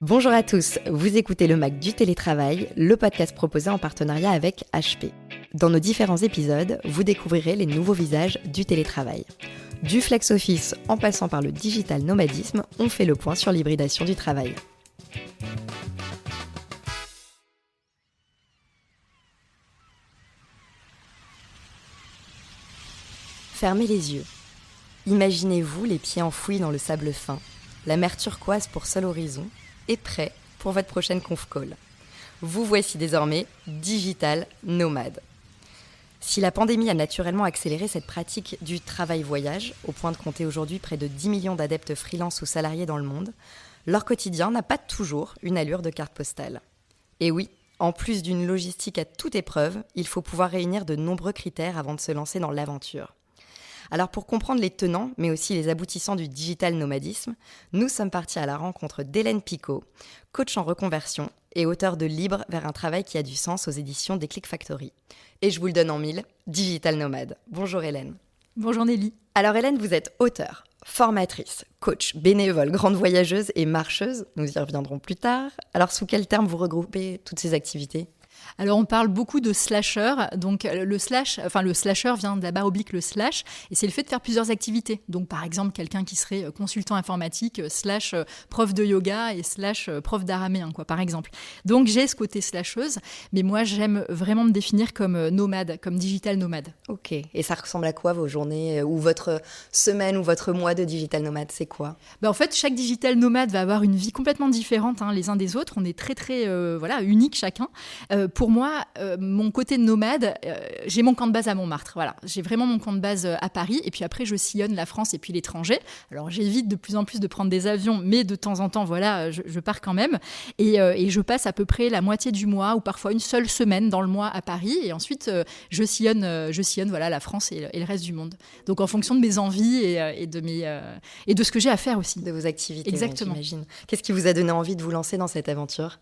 Bonjour à tous, vous écoutez le Mac du télétravail, le podcast proposé en partenariat avec HP. Dans nos différents épisodes, vous découvrirez les nouveaux visages du télétravail. Du flex office en passant par le digital nomadisme, on fait le point sur l'hybridation du travail. Fermez les yeux. Imaginez-vous les pieds enfouis dans le sable fin, la mer turquoise pour seul horizon, et prêt pour votre prochaine conf call. Vous voici désormais digital nomade. Si la pandémie a naturellement accéléré cette pratique du travail-voyage, au point de compter aujourd'hui près de 10 millions d'adeptes freelance ou salariés dans le monde, leur quotidien n'a pas toujours une allure de carte postale. Et oui, en plus d'une logistique à toute épreuve, il faut pouvoir réunir de nombreux critères avant de se lancer dans l'aventure. Alors pour comprendre les tenants, mais aussi les aboutissants du digital nomadisme, nous sommes partis à la rencontre d'Hélène Picot, coach en reconversion et auteure de Libre vers un travail qui a du sens aux éditions des Click Factory. Et je vous le donne en mille, digital nomade. Bonjour Hélène. Bonjour Nelly. Alors Hélène, vous êtes auteure, formatrice, coach, bénévole, grande voyageuse et marcheuse. Nous y reviendrons plus tard. Alors sous quel terme vous regroupez toutes ces activités ? Alors on parle beaucoup de slasher, donc le slasher vient de la barre oblique, le slash, et c'est le fait de faire plusieurs activités. Donc par exemple quelqu'un qui serait consultant informatique, slash prof de yoga et slash prof d'araméen, par exemple. Donc j'ai ce côté slasheuse, mais moi j'aime vraiment me définir comme nomade, comme digital nomade. Ok, et ça ressemble à quoi vos journées ou votre semaine ou votre mois de digital nomade, c'est quoi ? En fait, chaque digital nomade va avoir une vie complètement différente les uns des autres. On est très uniques chacun. Pour moi, mon côté nomade, j'ai mon camp de base à Montmartre. Voilà, j'ai vraiment mon camp de base à Paris. Et puis après, je sillonne la France et puis l'étranger. Alors, j'évite de plus en plus de prendre des avions, mais de temps en temps, je pars quand même. Et je passe à peu près la moitié du mois ou parfois une seule semaine dans le mois à Paris. Et ensuite, je sillonne la France et le reste du monde. Donc, en fonction de mes envies et de ce que j'ai à faire aussi. De vos activités, exactement. J'imagine. Qu'est-ce qui vous a donné envie de vous lancer dans cette aventure ?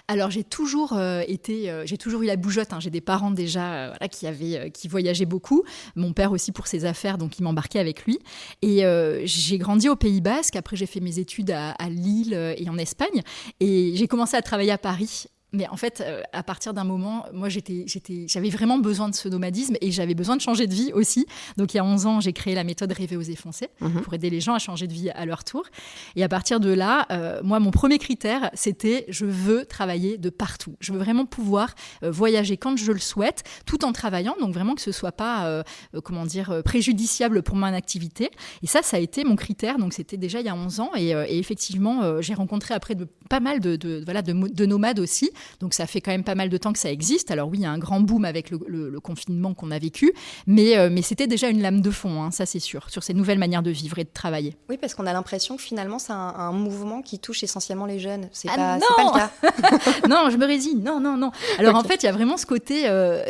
Alors j'ai toujours eu la bougeotte. J'ai des parents déjà qui voyageaient beaucoup. Mon père aussi pour ses affaires, donc il m'embarquait avec lui. Et j'ai grandi au Pays Basque. Après j'ai fait mes études à Lille et en Espagne. Et j'ai commencé à travailler à Paris. Mais en fait, à partir d'un moment, moi, j'avais vraiment besoin de ce nomadisme et j'avais besoin de changer de vie aussi. Donc, il y a 11 ans, j'ai créé la méthode Rêver, oser, foncer pour aider les gens à changer de vie à leur tour. Et à partir de là, moi, mon premier critère, c'était je veux travailler de partout. Je veux vraiment pouvoir voyager quand je le souhaite, tout en travaillant. Donc, vraiment que ce ne soit pas, préjudiciable pour mon activité. Et ça a été mon critère. Donc, c'était déjà il y a 11 ans. Et effectivement, j'ai rencontré après pas mal de nomades aussi. Donc ça fait quand même pas mal de temps que ça existe. Alors oui, il y a un grand boom avec le confinement qu'on a vécu, mais c'était déjà une lame de fond, ça c'est sûr, sur ces nouvelles manières de vivre et de travailler. Oui, parce qu'on a l'impression que finalement c'est un mouvement qui touche essentiellement les jeunes. C'est pas le cas. Non, je me résigne. Non. Alors en fait, il y a vraiment ce côté,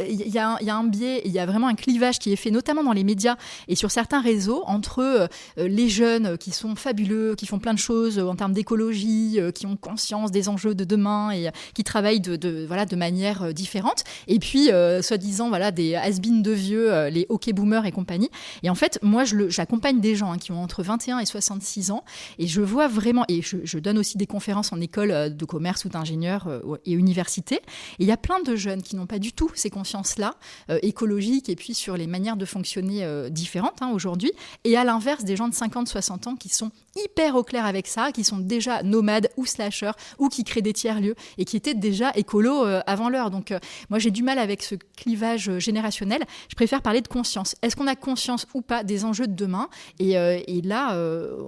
il y a un biais, il y a vraiment un clivage qui est fait notamment dans les médias et sur certains réseaux entre les jeunes qui sont fabuleux, qui font plein de choses en termes d'écologie, qui ont conscience des enjeux de demain et qui travaillent de manière différente. Et puis, soi-disant, des has-beens de vieux, les hockey boomers et compagnie. Et en fait, moi, j'accompagne des gens qui ont entre 21 et 66 ans. Et je vois vraiment, et je donne aussi des conférences en école de commerce ou d'ingénieurs et université. Et il y a plein de jeunes qui n'ont pas du tout ces consciences-là, écologiques, et puis sur les manières de fonctionner différentes aujourd'hui. Et à l'inverse, des gens de 50-60 ans qui sont hyper au clair avec ça, qui sont déjà nomades ou slasheurs, ou qui créent des tiers-lieux, et qui étaient déjà écolo avant l'heure. Donc moi j'ai du mal avec ce clivage générationnel. Je préfère parler de conscience. Est-ce qu'on a conscience ou pas des enjeux de demain ? Et là,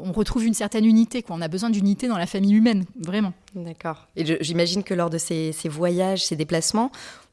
on retrouve une certaine unité. On a besoin d'unité dans la famille humaine, vraiment. D'accord. Et j'imagine que lors de ces voyages, ces déplacements,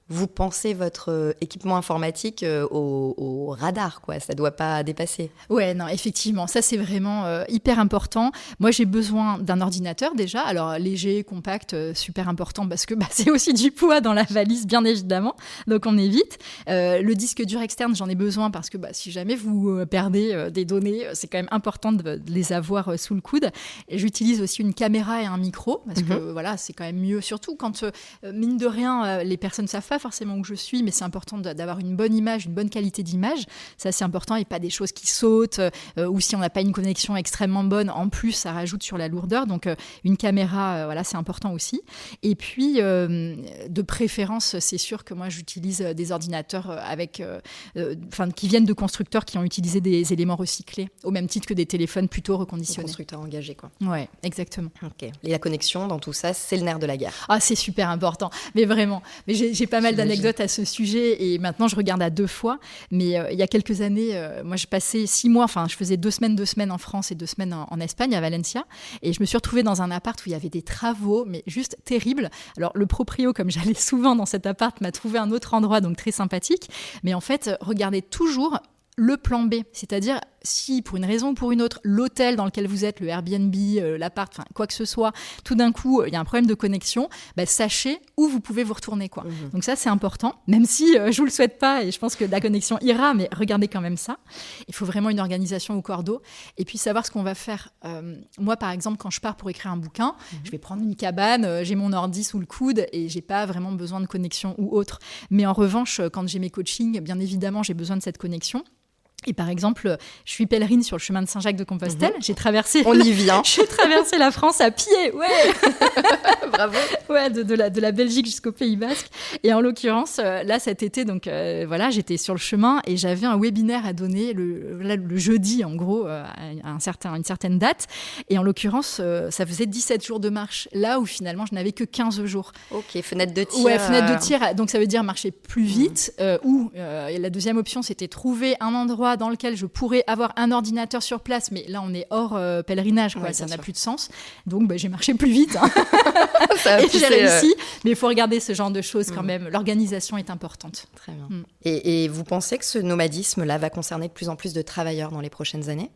vous pensez votre équipement informatique au radar, quoi. Ça ne doit pas dépasser. Ouais, non, effectivement. Ça, c'est vraiment hyper important. Moi, j'ai besoin d'un ordinateur déjà. Alors, léger, compact, super important parce que c'est aussi du poids dans la valise, bien évidemment. Donc, on évite. Le disque dur externe, j'en ai besoin parce que si jamais vous perdez des données, c'est quand même important de les avoir sous le coude. Et j'utilise aussi une caméra et un micro parce que c'est quand même mieux. Surtout quand, mine de rien, les personnes ne savent pas forcément où je suis, mais c'est important d'avoir une bonne image, une bonne qualité d'image. Ça, c'est important, et pas des choses qui sautent, ou si on n'a pas une connexion extrêmement bonne, en plus, ça rajoute sur la lourdeur. Donc, une caméra, voilà, c'est important aussi. Et puis, de préférence, c'est sûr que moi, j'utilise des ordinateurs qui viennent de constructeurs qui ont utilisé des éléments recyclés, au même titre que des téléphones plutôt reconditionnés. Constructeurs engagés, quoi. Ouais, exactement. Ok. Et la connexion dans tout ça, c'est le nerf de la guerre. Ah, c'est super important, mais vraiment. Mais j'ai pas mal d'anecdotes à ce sujet, et maintenant je regarde à 2 fois. Mais il y a quelques années, moi je passais 6 mois, enfin je faisais 2 semaines en France et 2 semaines en Espagne, à Valencia, et je me suis retrouvée dans un appart où il y avait des travaux, mais juste terribles. Alors le proprio, comme j'allais souvent dans cet appart, m'a trouvé un autre endroit, donc très sympathique. Mais en fait, regardez toujours le plan B, c'est-à-dire si pour une raison ou pour une autre, l'hôtel dans lequel vous êtes, le Airbnb, l'appart, enfin quoi que ce soit, tout d'un coup, il y a un problème de connexion, sachez où vous pouvez vous retourner, quoi. Donc ça, c'est important, même si je vous le souhaite pas, et je pense que la connexion ira, mais regardez quand même ça. Il faut vraiment une organisation au cordeau, et puis savoir ce qu'on va faire. Moi, par exemple, quand je pars pour écrire un bouquin, je vais prendre une cabane, j'ai mon ordi sous le coude, et j'ai pas vraiment besoin de connexion ou autre. Mais en revanche, quand j'ai mes coachings, bien évidemment, j'ai besoin de cette connexion. Et par exemple, je suis pèlerine sur le chemin de Saint-Jacques-de-Compostelle. J'ai traversé. On y vient. J'ai traversé la France à pied, ouais. Bravo. Ouais, de la Belgique jusqu'au Pays Basque. Et en l'occurrence, là cet été, donc voilà, j'étais sur le chemin et j'avais un webinaire à donner le jeudi, en gros, à une certaine date. Et en l'occurrence, ça faisait 17 jours de marche. Là où finalement, je n'avais que 15 jours. Ok, fenêtre de tir. Ouais, fenêtre de tir. Donc ça veut dire marcher plus vite. Ou la deuxième option, c'était trouver un endroit dans lequel je pourrais avoir un ordinateur sur place, mais là on est hors pèlerinage, quoi, ça n'a plus de sens. Donc j'ai marché plus vite, hein. Et j'ai réussi, mais il faut regarder ce genre de choses quand même. L'organisation est importante. Très bien. Et vous pensez que ce nomadisme-là va concerner de plus en plus de travailleurs dans les prochaines années ?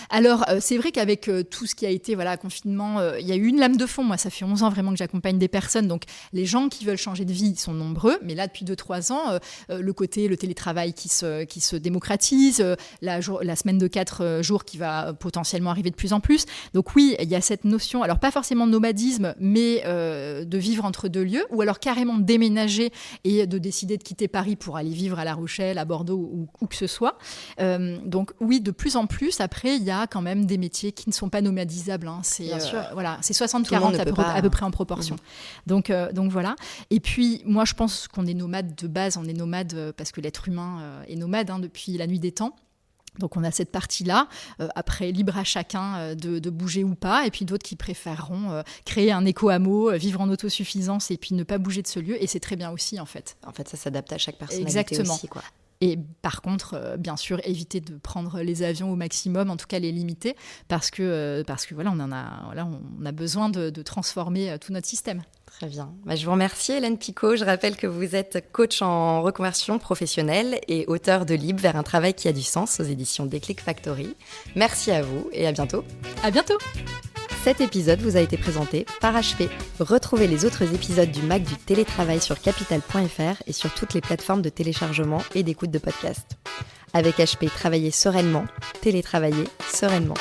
Alors c'est vrai qu'avec tout ce qui a été confinement, il y a eu une lame de fond. Moi, ça fait 11 ans vraiment que j'accompagne des personnes, donc les gens qui veulent changer de vie sont nombreux, mais là depuis 2-3 ans, le télétravail qui se démocratise, la semaine de 4 jours qui va potentiellement arriver de plus en plus. Donc oui, il y a cette notion, alors pas forcément de nomadisme, mais de vivre entre 2 lieux, ou alors carrément déménager et de décider de quitter Paris pour aller vivre à La Rochelle, à Bordeaux ou où que ce soit. Donc oui, de plus en plus. Après, il y a quand même des métiers qui ne sont pas nomadisables, hein. Bien sûr. C'est 60-40 à peu près en proportion. Donc voilà. Et puis moi, je pense qu'on est nomade de base. On est nomade parce que l'être humain est nomade, hein, depuis la nuit des temps. Donc on a cette partie-là, après libre à chacun de bouger ou pas, et puis d'autres qui préféreront créer un éco-hameau, vivre en autosuffisance et puis ne pas bouger de ce lieu, et c'est très bien aussi en fait. En fait, ça s'adapte à chaque personnalité. Exactement. Aussi, quoi. Et par contre, bien sûr, éviter de prendre les avions au maximum, en tout cas les limiter, parce que voilà, on a besoin de transformer tout notre système. Très bien. Je vous remercie, Hélène Picot. Je rappelle que vous êtes coach en reconversion professionnelle et auteure de Libre vers un travail qui a du sens aux éditions Déclic Factory. Merci à vous et à bientôt. À bientôt. Cet épisode vous a été présenté par HP. Retrouvez les autres épisodes du MAC du télétravail sur capital.fr et sur toutes les plateformes de téléchargement et d'écoute de podcasts. Avec HP, travaillez sereinement, télétravaillez sereinement.